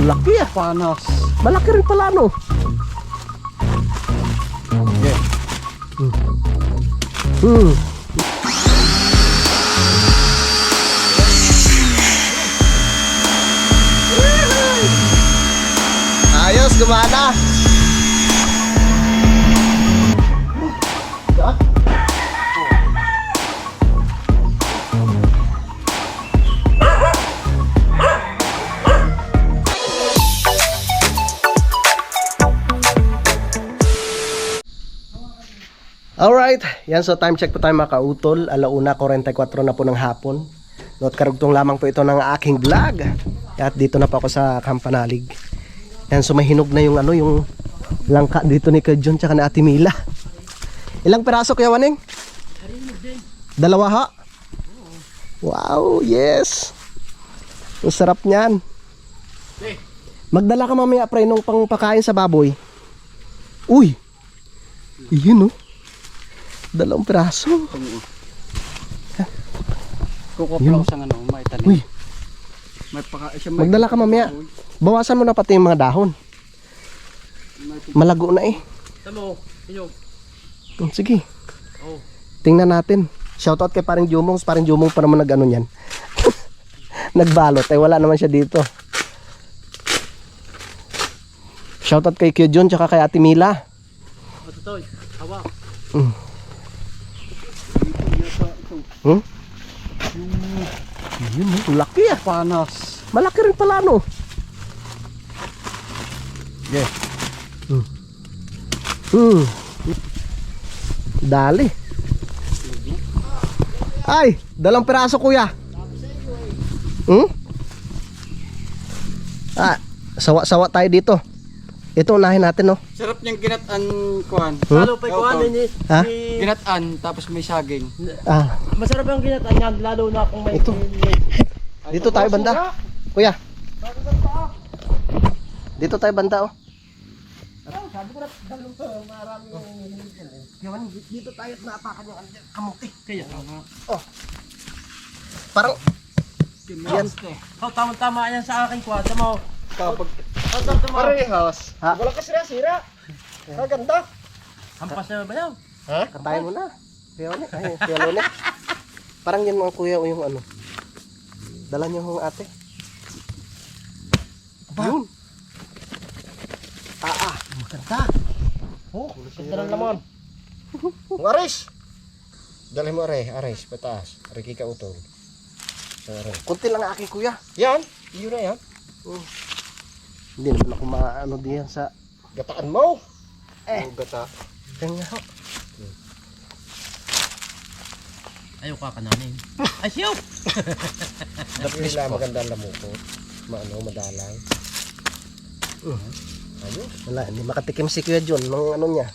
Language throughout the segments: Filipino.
Laki ah. Panas. Malaki rin pala no. Yeah. Ayos, gumana. Alright, yan, so time check po tayo mga kautol. 1:44 na po ng hapon. At karugtong lamang po ito ng aking vlog. At dito na po ako sa Kampanalig. Yan, so may hinog na yung yung langka dito ni Kuya John tsaka ni Ate Mila. Ilang peraso Kuya Waning? 2 ha? Wow, yes. Ang sarap niyan. Magdala ka mamaya pre nung pangpakain sa baboy. Uy. Iyon oh. 2 peraso. Kukuplaw sa may tanim. Uy. Magdala ka mamaya. Bawasan mo na pati yung mga dahon. Malago na eh. Tamo, inyong. Sige. Oh. Tingnan natin. Shoutout kay paring Jumong. Paring Jumong pa naman nag-ano niyan. Nagbalot. Eh wala naman siya dito. Shoutout kay Kuya John tsaka kay Ate Mila. Totoy, hawa. Yun, laki ah. Panas. Malaki rin pala no. Yeah. Dali. Ay, 2 peraso kuya. Sawa-sawa tayo dito. Ito unahin natin no. Sarap niyang ginataan kuhan. Lalo pa kuhanin ni Ha? Ginataan tapos may saging. masarap ang ginataan yan, lalo na kung may Ito. Dito tayo banda. Kuya. Dito tayo banda oh. Sabi ko na maraming dito tayo at naapakan yung kamuti. kaya. Oh. Parang yan. Oh, tama-tama yan sa akin kuha. Tama. Kapag Parehas. Ha? wala ka sira-sira. Kaganda. Hampas na ba yan? Ha? Katayin mo na. Piyone. Ay, piyone. Parang yan mga kuya o yung ano. Dala niyo yung ate. Yun. Maganda. Oh, Ganda ng laman. Aris. Dali mo aris, pataas. Riki ka utol. kunti lang ang aking kuya. Yan, yun na yan. Hindi naman ako maano diyan sa Gataan mo. gata. kanya ho. Ayaw ka kananin. Ay, siyaw! Dapat nila maganda ang lamuko. Madalang. Ayos. Wala, hindi makatikim si Kuya John ng ano niya.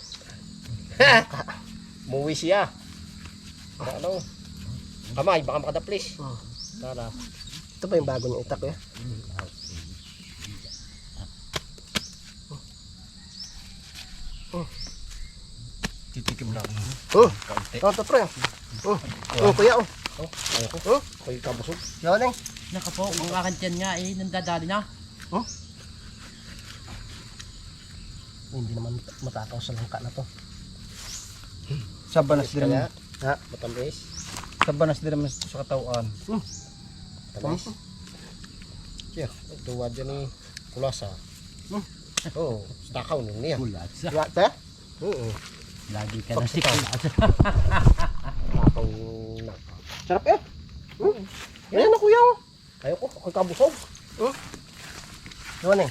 Muwi siya. Ano? Kamay, baka makadaplis. Tara. Ito ba yung bago niyang itak kuya? Titikim lang. Ito pre. Kuya oh. Ayoko. Koy kabusog. Yun eh. Naka po, ang akin tiyan nga eh, nandadali na. Hindi naman matakaw sa langka na to. Sabanas din Kaya, Ha? matamis. Sabanas din naman sa katawan. Matamis. Yeah, tuwad yan ni kulasa. Oh, stakaw nun niya. Bulat sa. Wala te? Oo. Lagi ka na sikaw. Stakaw na. Sarap eh. Yan na kuya oh. Ayoko, koy kabusog. Yun eh.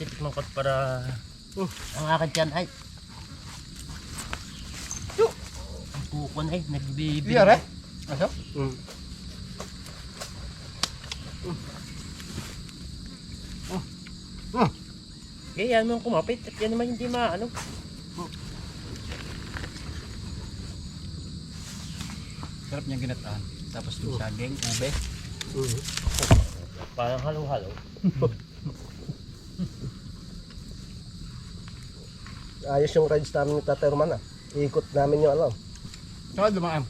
Titikman ko para ang akin tiyan ay. Ang kukon ay, nagbibigay. Iyare? Aso? Kaya yan mo kumapit at yan naman hindi maano. Sarap niyang ginataan. Tapos yung saging, ube. Parang halo-halo. Ayos yung rides namin ni Tatay Roman ah. Iikot namin yung alam. Saka dumaan.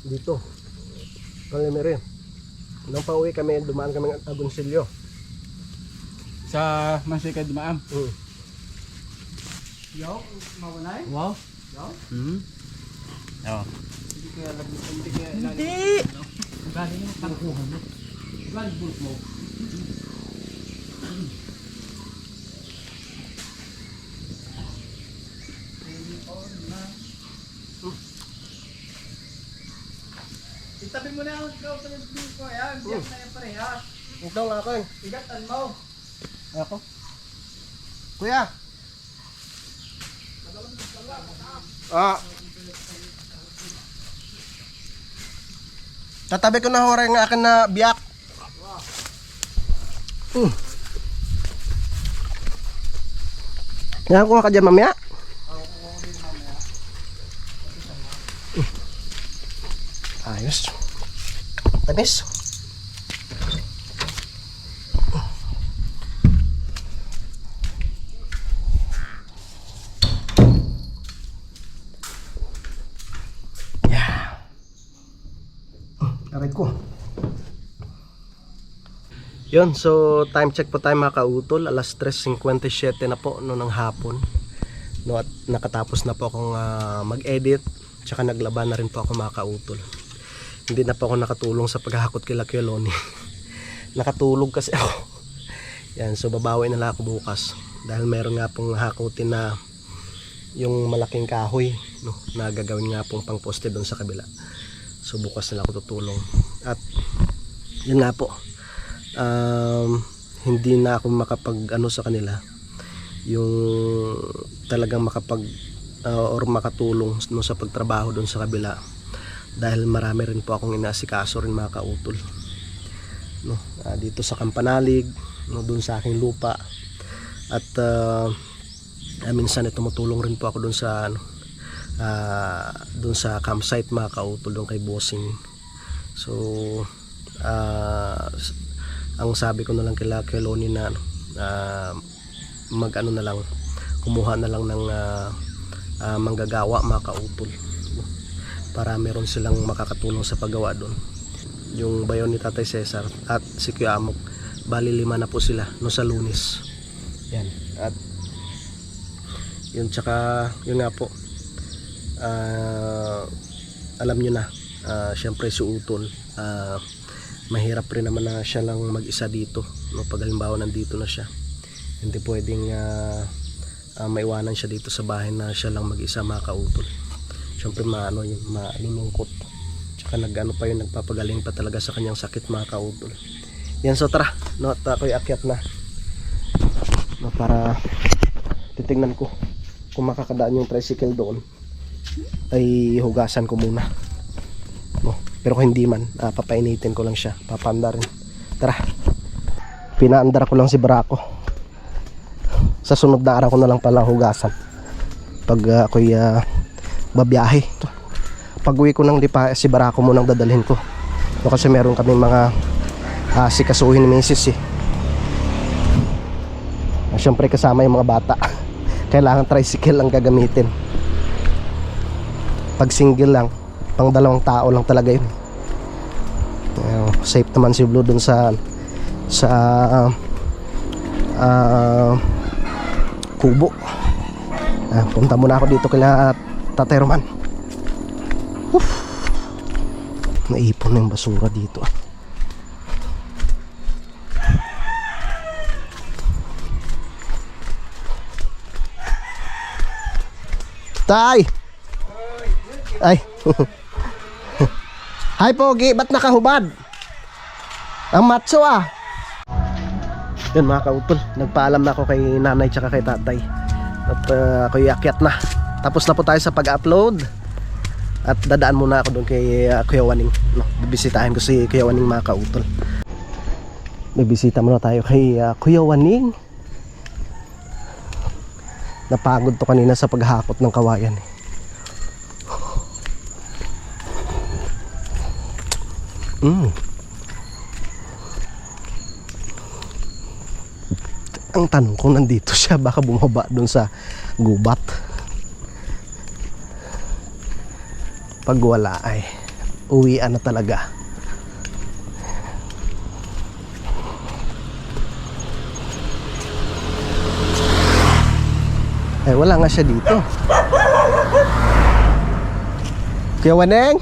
Dito. Kami meron. Nung pauwi kami, dumaan kami ng Agoncillo. Sa Mansika Dumaam. Yo, mawalay? Wow. Yo? Hmm. Oh. Hindi kaya hindi kaya Hindi. galing yung pangkuhan mo. Galing bulk mo. Itabi mo na ang ikaw sa yung ko. Ayan, diyan na yung parehas. Ito nga ako eh. Igatan mo. Ako. Kuya. Ah. Tatabi ko na horay ng akin na biyak. Nakakuha ka dyan mamaya? Ayos. Tamis. Yeah. Aray ko. Yun, so time check po tayo mga kautol. Alas 3:57 na po no ng hapon. No, at nakatapos na po akong mag-edit. Tsaka naglaba na rin po ako mga kautol. Hindi na po ako nakatulong sa paghahakot kila Kuya Loni. Nakatulog kasi ako. Yan, so babawi na lang ako bukas. Dahil meron nga pong hakutin na yung malaking kahoy, no, na gagawin nga pong pang poste doon sa kabila. So bukas na lang ako tutulong. At yun nga po. Hindi na ako makapag ano sa kanila. Yung talagang makapag or makatulong no, sa pagtrabaho doon sa kabila. Dahil marami rin po akong inaasikaso rin mga kautol, no, dito sa Kampanalig, no, doon sa aking lupa. At minsan tumutulong rin po ako doon sa doon sa campsite mga kautol, doon kay Bossing. So ang sabi ko na lang kay Loni na mag ano na lang, kumuha na lang ng manggagawa mga kautol, para meron silang makakatulong sa paggawa doon. Yung bayon ni Tatay Cesar at si Kuya Amok, bali 5 na po sila no sa Lunes. Yan. At yun, tsaka yun nga po, alam nyo na, syempre si Utol, mahirap rin naman na siya lang mag-isa dito, no, pag halimbawa nandito na siya. Hindi pwedeng maiwanan siya dito sa bahay na siya lang mag-isa mga kautol. Siyempre malulungkot. Tsaka nagano pa yun, nagpapagaling pa talaga sa kanyang sakit mga kautol. Yan, so tara, no, at ako'y akyat na, no, para titingnan ko kung makakadaan yung tricycle doon. Ay hugasan ko muna, no, pero kung hindi man, papainitin ko lang siya, papaandarin. Tara, pinaandar ko lang si Barako. Sa sunod na araw ko na lang pala hugasan pag ako'y babiyahe. Pag uwi ko ng Lipa, si Barako munang dadalhin ko, no, kasi meron kaming mga sikasuhin ni Mrs. Siyempre kasama yung mga bata. Kailangan tricycle ang gagamitin. Pag single lang, pang 2 tao lang talaga yun. Safe naman si Blue dun sa kubo. Punta muna ako dito kila Tatay Roman. Naipon na yung basura dito. Tay! Ay! Hi Pogi! Ba't nakahubad? Ang matso Yan mga kautol, nagpaalam na ako kay nanay tsaka kay tatay. At ako'y akyat na. Tapos na po tayo sa pag-upload. At dadaan muna ako doon kay Kuya Waning, no, bibisitahin ko si Kuya Waning mga kautol. Bibisita muna tayo kay Kuya Waning. Napagod to kanina sa paghakot ng kawayan. Ang tanong kung nandito siya, baka bumaba doon sa gubat. Pag wala ay uwian na talaga. Ay, wala nga siya dito. Kuya Waneng?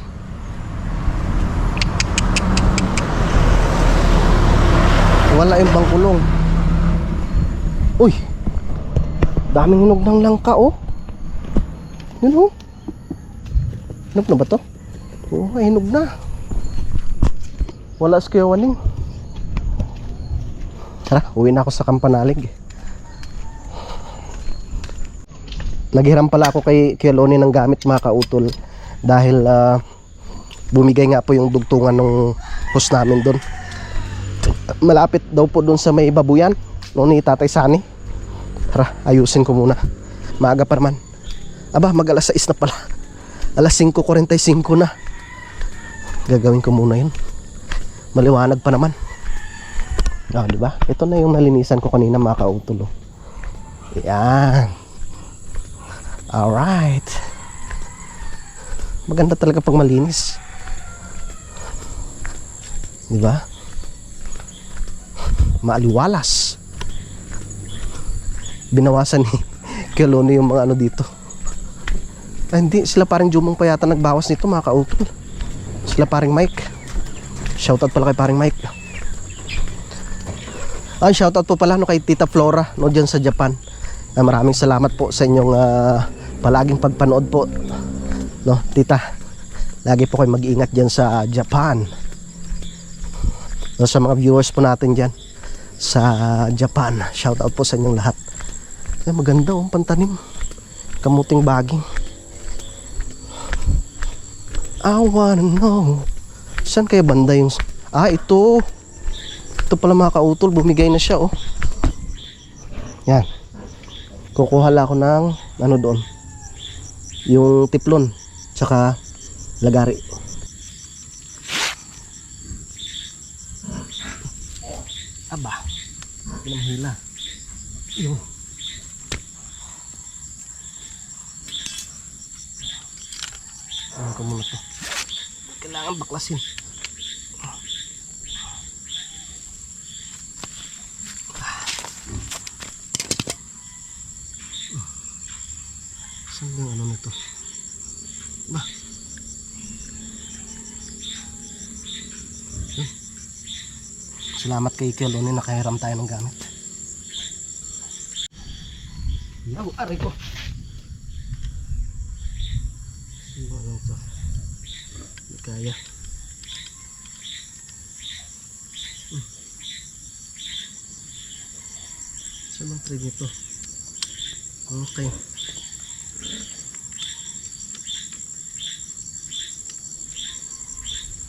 Wala yung bangkulong. Uy! Daming hinog ng langka, oh. Yun, oh. Hinog na ba to? Oo, hinog na. Wala si Kuya Waneng. Tara, uwi na ako sa Kampanalig. Naghiram pala ako kay Loni ng gamit mga kautol. Dahil bumigay nga po yung dugtungan ng host namin doon. Malapit daw po doon sa may babuyan noon ni Tatay Sani. Tara, ayusin ko muna. Maaga pa naman. Aba, mag alas 6 na pala. Alas 5:45 na. Gagawin ko muna yun. Maliwanag pa naman. Di ba? Ito na yung nalinisan ko kanina mga kautol. Yan. Alright. Maganda talaga pag malinis. Di ba? Maaliwalas. Binawasan ni Kelone yung mga ano dito. Ay, hindi, sila paring Jumong pa yata nagbawas nito mga kautol. Sila paring Mike. Shoutout pala kay paring Mike. Ay, shoutout po pala kay Tita Flora no, dyan sa Japan. Maraming salamat po sa inyong palaging pagpanood po. No, Tita, lagi po kayo mag-iingat dyan sa Japan. No, sa mga viewers po natin dyan sa Japan, shoutout po sa inyong lahat. Ay, maganda ang pantanim. Kamuting baging. I wanna know. Saan kaya banda yung... ito. Ito pala mga kautol, bumigay na siya, oh. Yan. Kukuha lang ako ng ano doon, yung tiplon tsaka lagari. Aba, pinamhila yung ano ko muna to, kailangan baklasin. Saan yung ano nito? Ba? Salamat kay Kelone, nakahiram tayo ng gamit. Yaw, aray ko. Ano lang ito? Hindi kaya. Saan ang trig nito? Okay.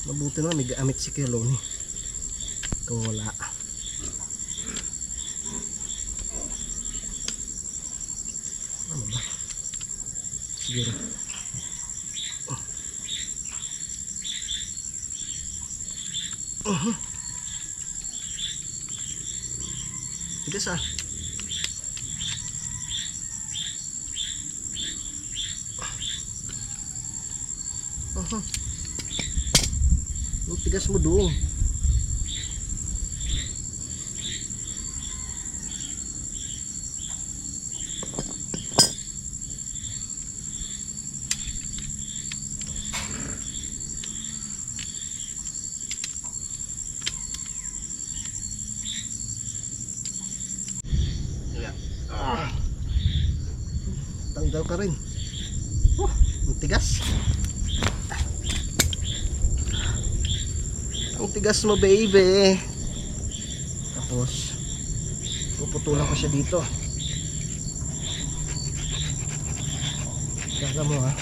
Mabuti na may gamit si Kelone. Kung wala, ano ba? Siguro tigas ah. Ang tigas mo doon. Tanggal ka rin. Ang tigas. Ang tigas mo, baby. Tapos puputulan ko siya dito. Kaya mo ha.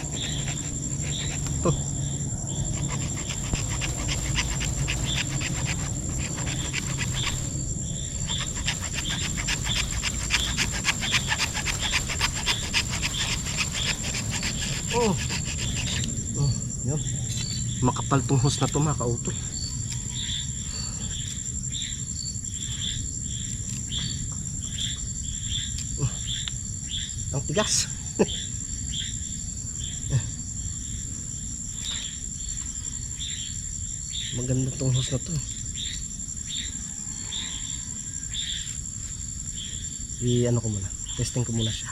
Yan. Makapal tong hose na to mga kautol. Ang tigas. Maganda tong hose na to. Ano ko muna, testing ko muna siya.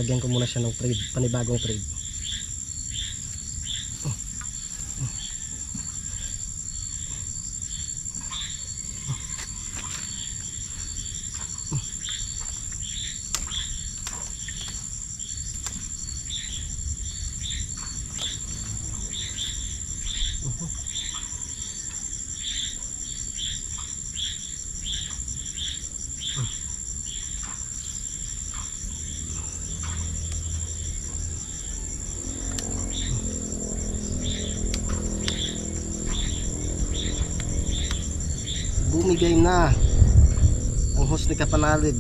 Lagyan ko muna siya ng thread, panibagong thread. Bumigay na ang host ni Kapanalig.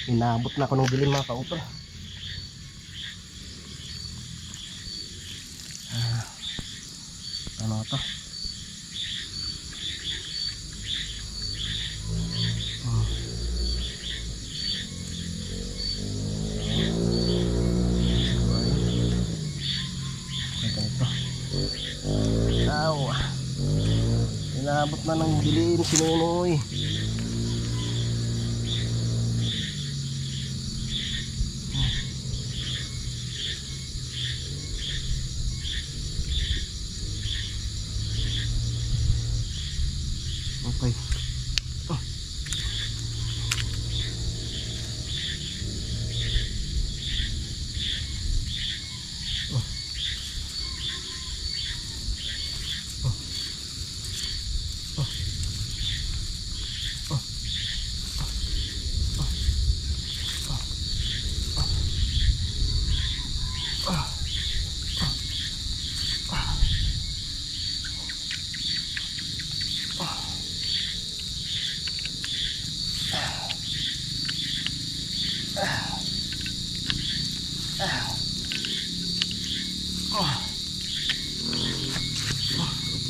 Inabot na ako ng dilim mga kautol. Ano ito? Inabot na ng dilim si Nonoy. Okay. Oh.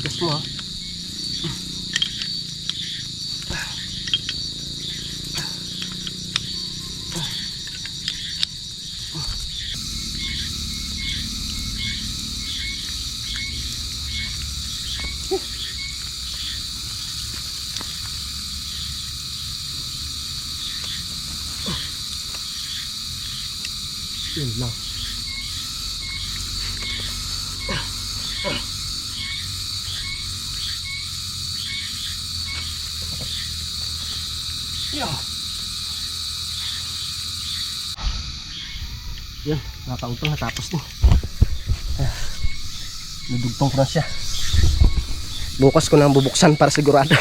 Gas mo ha. Yun lang. Yan, nakautong natapos din. Nadugtong ko na siya. Bukas ko nang bubuksan para sigurado.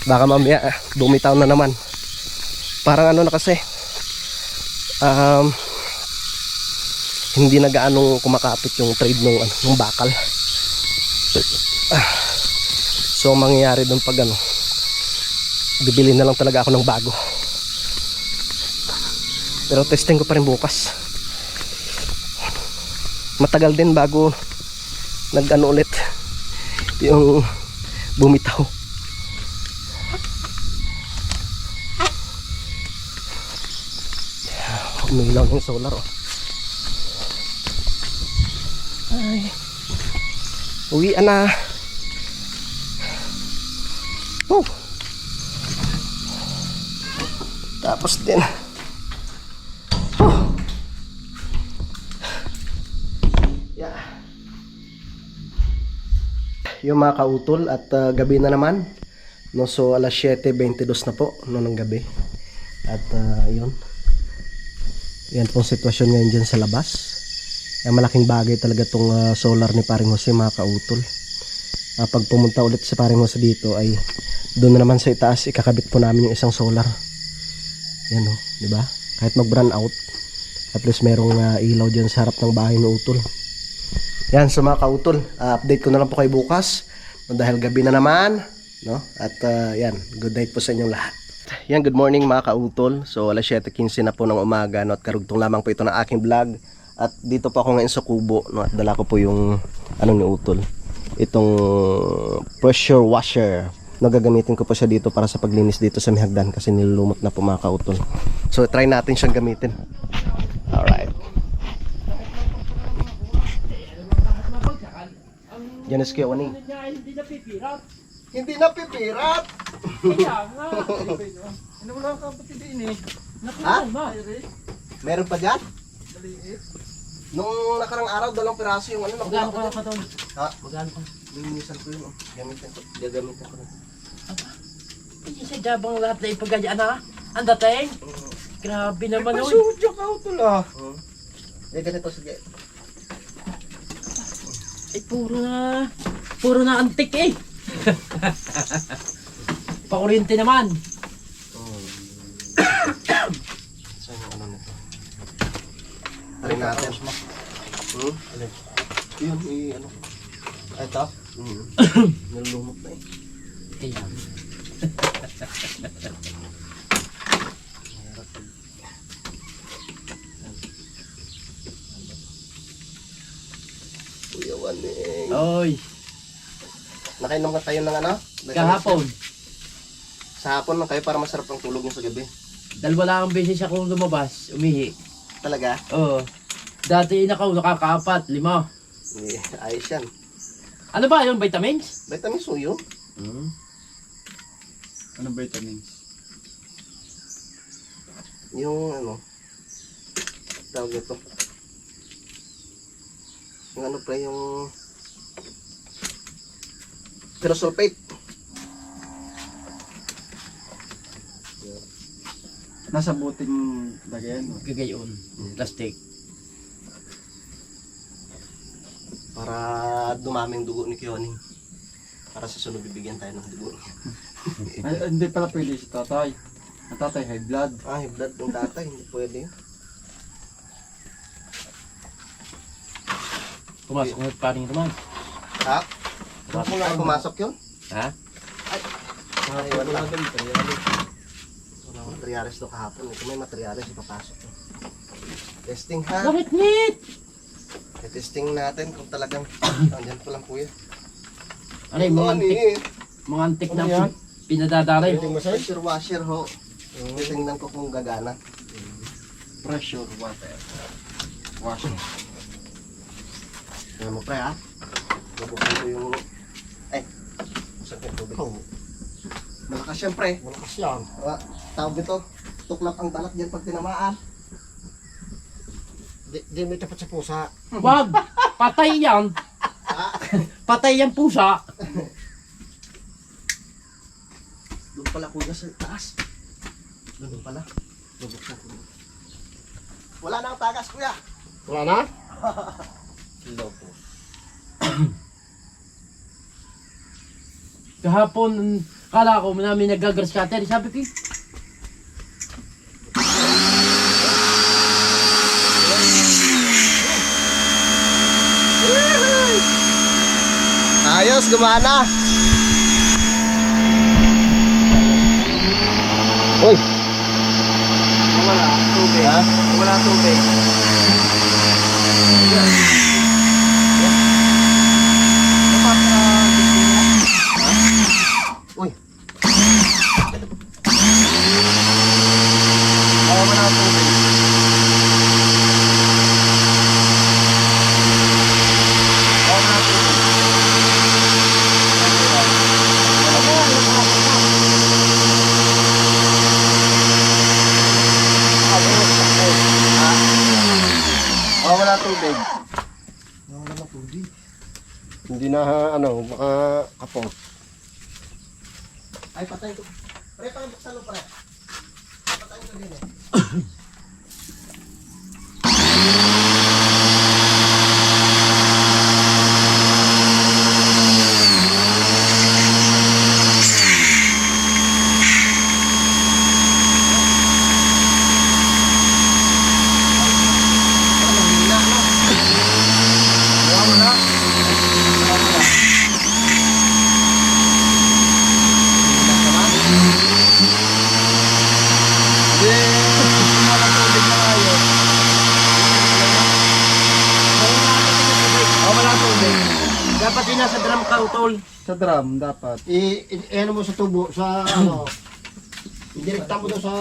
Baka mamaya bumitaw na naman. Parang ano na kasi hindi na gaano kumakapit yung thread ng bakal. So mangyayari doon pag bibili na lang talaga ako ng bago. Pero testing ko pa rin bukas. Matagal din bago ulit yung bumitaw. Umilaw yung solar oh. Ay, uwian na. Oh. Tapos din yung mga kautol at gabi na naman no, so alas 7:22 na po no, ng gabi at yan pong sitwasyon ngayon dyan sa labas. Malaking bagay talaga tong solar ni Paring Jose mga kautol. Pag pumunta ulit si Paring Jose dito ay doon na naman sa itaas ikakabit po namin yung isang solar. Yan o, diba? Kahit mag brand out at least merong ilaw dyan sa harap ng bahay ng utol. Yan, so mga kautol, update ko na lang po kayo bukas dahil gabi na naman no? At yan, good night po sa inyong lahat. Yan, good morning mga kautol. So alas 7:15 na po ng umaga no? At karugtong lamang po ito ng aking vlog. At dito po ako ngayon sa kubo no? At dala ko po yung ni utol, itong pressure washer. Nagagamitin ko po siya dito para sa paglinis dito sa mihagdan kasi nilulumot na po mga kautol. So try natin siyang gamitin. Alright. Yan is Kuya Oning. Hindi na pipirat. Hindi na pipirat. Kaya nga. Ano mo lang kapatid din eh. Ha? Nakuha na. Meron pa dyan? Maliit. Nung nakarang araw, 2 piraso yung ano. Magkano nakuha ko ka dyan. doon? Ha? Magkano ka? Linisan ko yun. Oh. Gagamitan ko na. Hindi sa jabang lahat na ipagayaan ha? Ang dating? Grabe naman oh. Pasudyo ka utol ah. Ganito sige. Ay puro na antik eh. Pakuryente naman. Saan yung ano nito? Tarin natin. Yun, ano. Ito? Nalulumot na eh. Kaya. Kuya Waning. Oy, Nakainom ka tayo ng ano? kahapon. Sa hapon lang kayo para masarap ang tulog niyo sa gabi. Dalawa lang ang beses akong lumabas, umihi. Talaga? Oo. Dati nakakaapat, 5. Ayos yan. Ano ba yung vitamins? Vitamins o yun? Anong vitamins? Yung ano? Tawag nito. Yung ano pa yung pyrosulfate. Nasa buting lagayan mo. Gagayon. Plastic. Para dumaming dugo ni Kioning. Para sa sunod bibigyan tayo ng dugo. Ay, hindi pala pwede si tatay. Ang tatay high blood. High blood ng tatay, hindi pwede yun. Pumasok na pa rin naman. Ha? Ay, pumasok yun? Ha? Ay, wala. Wala akong materialis doon kahapon. Ito may materialis, ipapasok. Testing ha? Bakit ngit? Testing natin kung talagang andyan pa lang kuya. Ano yung mga antik? eh? Mga antik na Ano yan? pinadadaray. Pressure washer ho. Titingnan ko kung gagana. Pressure water. Washing. Tingnan mo pre ha. Bubuksan ko yung... Ay! Buksan ko yung tubig. Malakas yan pre. Malakas yan. Tawag ito. Tuklap ang balat dyan pag tinamaan. Di may tapat sa pusa. Wag! Patay yan! Patay yan pusa! Doon pala kuya sa taas. Doon pala. Bubuksan ko. Wala na ang tagas kuya. Wala na? Hello po. Kahapon, kala ko namin nag-grass cutter. Sabi ko, Ayos, gumana. Uy. wala, tubig. Ha? Wala tubig. Uy. Wala tubig. Wala tubig. Wala na tubig. Hindi na ano, makakapot. Ay, patay ko. Pre, pakibuksan mo, pre. Patayin ko din eh. Wala tubig. Dapat yun nasa drum ka, utol. Sa drum dapat. Ano mo sa tubo, sa ano, idirekta mo doon sa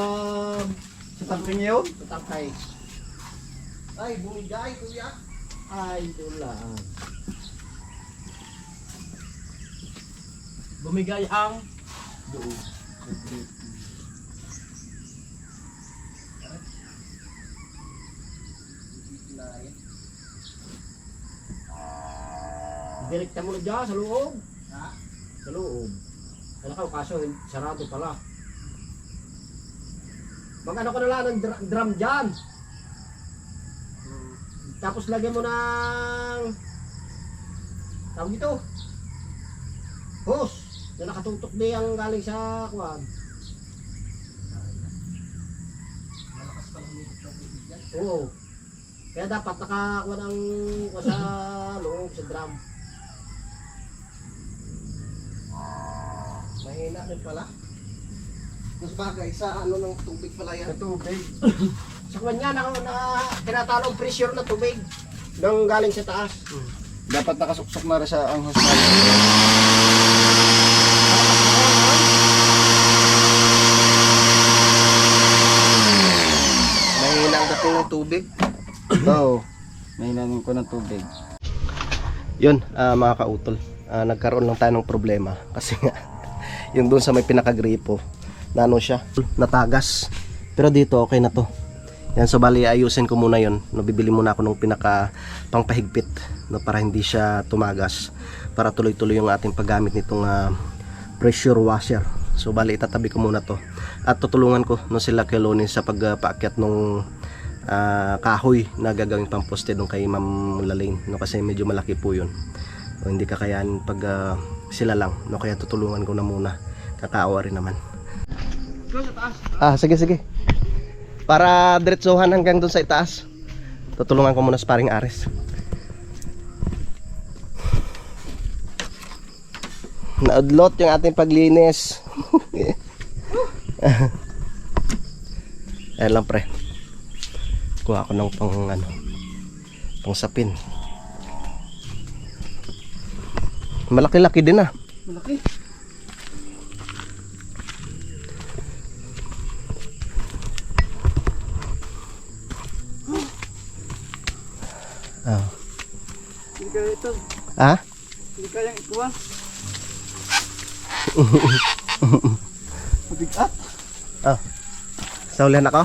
Something yun? tangkay. Ay, bumigay, kuya. Ay, wala. bumigay ang doon. Direkta mo na dyan sa loob. Ha? Sa loob. Ano ka, kaso sarado pala. Mag-ano ka na lang ng drum dyan. Tapos lagyan mo ng tawag ito hose na nakatutok di ang galing sa kuwan. Oo. Kaya dapat nakakuha ng sa loob sa drum. Mahina din pala. Mas bagay sa ano ng tubig pala yan. Sa tubig. Sa kanya na tinatalong pressure na tubig nang galing sa taas. Dapat nakasuksok na rin sa ang hospital. Mahina ang dating ng tubig. Oo. May nanin ko ng tubig. Yun, mga kautol. Nagkaroon lang tayo ng problema. Kasi nga, yung doon sa may pinakagripo, na ano siya, natagas. Pero dito, okay na to. Yan, so bali, ayusin ko muna yun. No, bibili muna ako ng pinaka pangpahigpit, no, para hindi siya tumagas. Para tuloy-tuloy yung ating paggamit nitong pressure washer. So bali, itatabi ko muna to. At tutulungan ko no, sila Kelonin sa pagpaakyat ng kahoy na gagawing pamposte doon kay Ma'am Lalaine, no, kasi medyo malaki po yun. O, hindi kakayanin pag sila lang, no, kaya tutulungan ko na muna. Kakaawa rin naman. Sige sige. Para diretsuhan hanggang doon sa itaas. Tutulungan ko muna sa paring Ares. Naudlot yung ating paglinis. Ayan lang pre. Kuha ako ng pang sapin. Malaki-laki din ah. Malaki. Ah. Hindi kaya ito. Ah? Hindi kayang ikuha. Mabigat. Ah. Saulihan ako?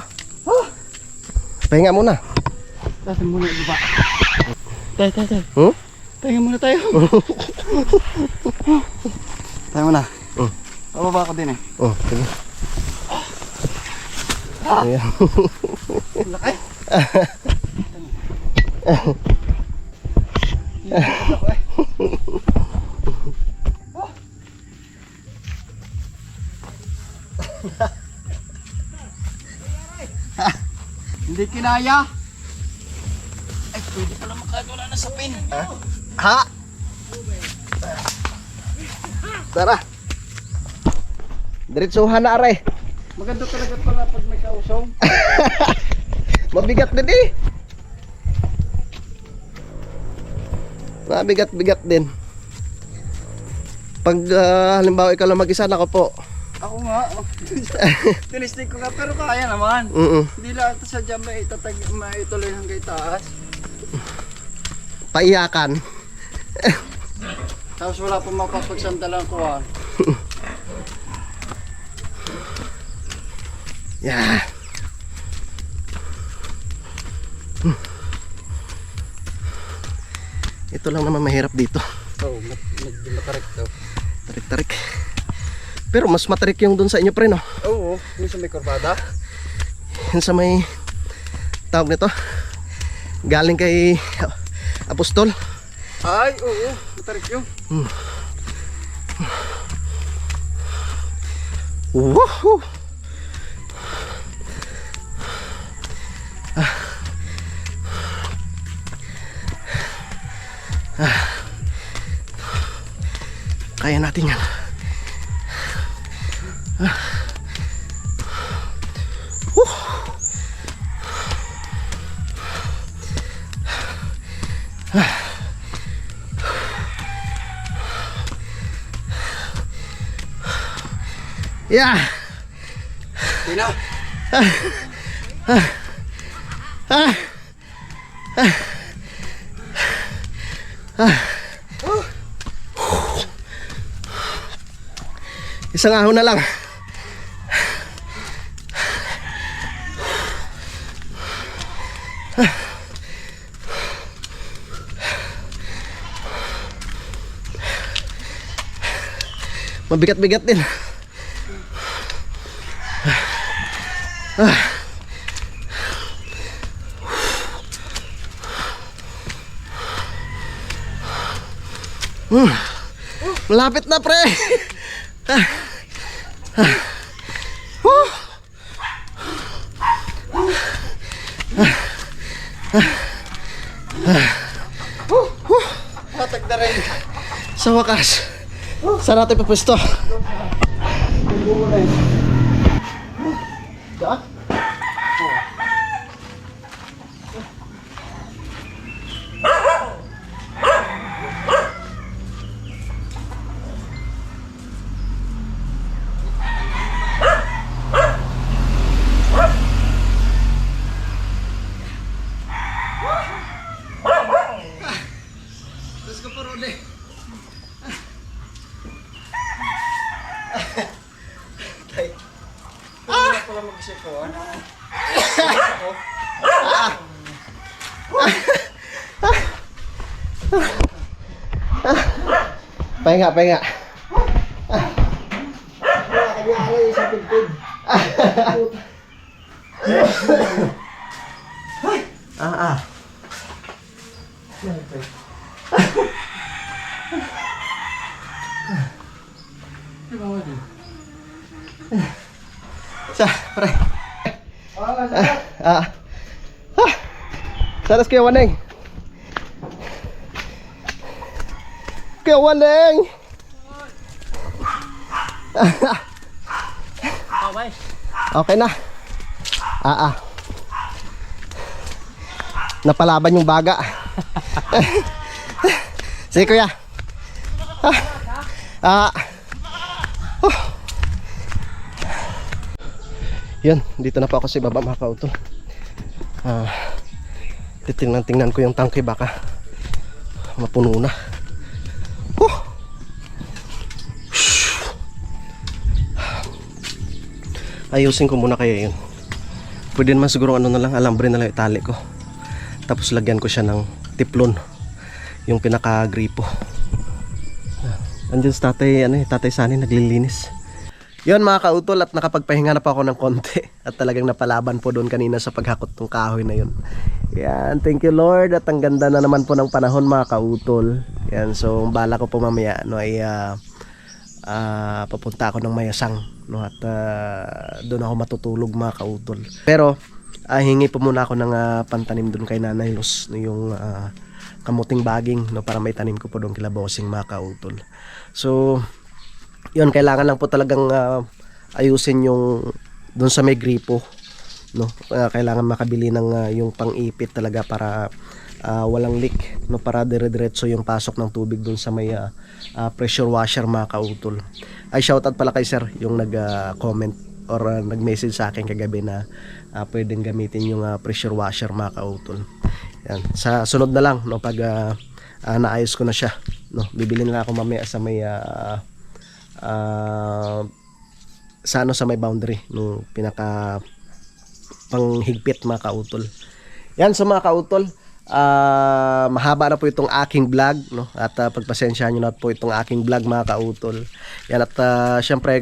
Pahinga muna. Tayo muna ibaba. Tayo. Hmm? Tayo muna tayo. Tayo muna. Bababa ako din eh. Oh, sige. Ayan. Laki. Hindi kinaya. Ay, pwede pala makagawa na sa pin. Ha? Tara. Diretsuhan na are. Maganda talaga pala pag may kausong. Mabigat din eh. Mabigat-bigat din. Pag halimbawa ikaw lang mag-isa, nako po. Ako nga. Tinistik ko nga pero kaya naman. Hindi lang ito sa dyan maituloy hanggang taas. Paiyakan. Tapos wala pa mapapagsandalan ko ah. Yeah. Ito lang naman mahirap dito. Oo, medyo matarik daw. Tarik-tarik. Pero mas matarik yung dun sa inyo pre no? Oo, yung sa may kurbada. Yung sa may tawag nito. Galing kay Apostol. Ay, oo, matarik yun. Woohoo! Kaya natin yan. Yeah. Tina. Isang ahon na lang. Mabigat-bigat din. Malapit na, pre. Matag na rin. Sa wakas, saan natin papwesto? Daan? Let's go po, Rode. Wala pala mag-isip ko. Ano? Pahinga, pahinga. Kanya-kanya sa pigpig. Ah. Sa, pre. Saras kayo, Waneng. Kayo, Waneng. Okay. Okay na. Napalaban yung baga. Sige, kuya. Yun, dito na po ako sa ibaba, mga kautol. Titingnan ko yung tangke, baka mapuno na. Ayusin ko muna kaya yun. Pwede naman siguro ano na lang, alambre na lang itali ko. Tapos lagyan ko siya ng tiplon, yung pinaka-gripo. Andiyan si tatay, tatay Sani naglilinis. Yun, mga kautol, at nakapagpahinga na pa ako ng konti. At talagang napalaban po doon kanina sa paghakot ng kahoy na yun. Yan, thank you Lord. At ang ganda na naman po ng panahon, mga kautol. Yan, so bala ko po mamaya ay papunta ako ng Mayasang, no? At doon ako matutulog, mga kautol. Pero hingi po muna ako ng pantanim doon kay Nanay Luz, no, yung kamuting baging, no, para may tanim ko po doon kila Bossing, mga kautol. So yun, kailangan lang po talagang ayusin yung doon sa may gripo, no. Kailangan makabili ng yung pang-ipit talaga para walang leak, no, para dire-diretso yung pasok ng tubig doon sa may pressure washer, mga kautol. Ay, shoutout pala kay sir yung nag-comment or nag-message sa akin kagabi na pwedeng gamitin yung pressure washer, mga kautol. Yan, sa sunod na lang, no, pag naayos ko na siya, no, bibili na ako mamaya sa may sa may boundary, no, pinaka panghigpit, mga kautol. Yan, so mga kautol, mahaba na po itong aking vlog, no, at pagpasensyahan nyo na po itong aking vlog, mga kautol. Yan, at syempre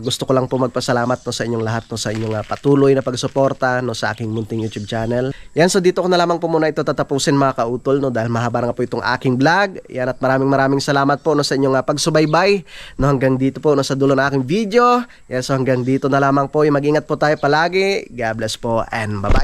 gusto ko lang po magpasalamat, no, sa inyong lahat, no, sa inyong patuloy na pagsuporta, no, sa aking munting YouTube channel. Yan, so dito ko na lamang po muna ito tatapusin, mga kautol, no, dahil mahaba na po itong aking vlog. Yan, at maraming salamat po, no, sa inyong pagsubaybay, no, hanggang dito po, no, sa dulo ng aking video. Yan, so hanggang dito na lamang po. Mag-ingat po tayo palagi. God bless po and bye-bye.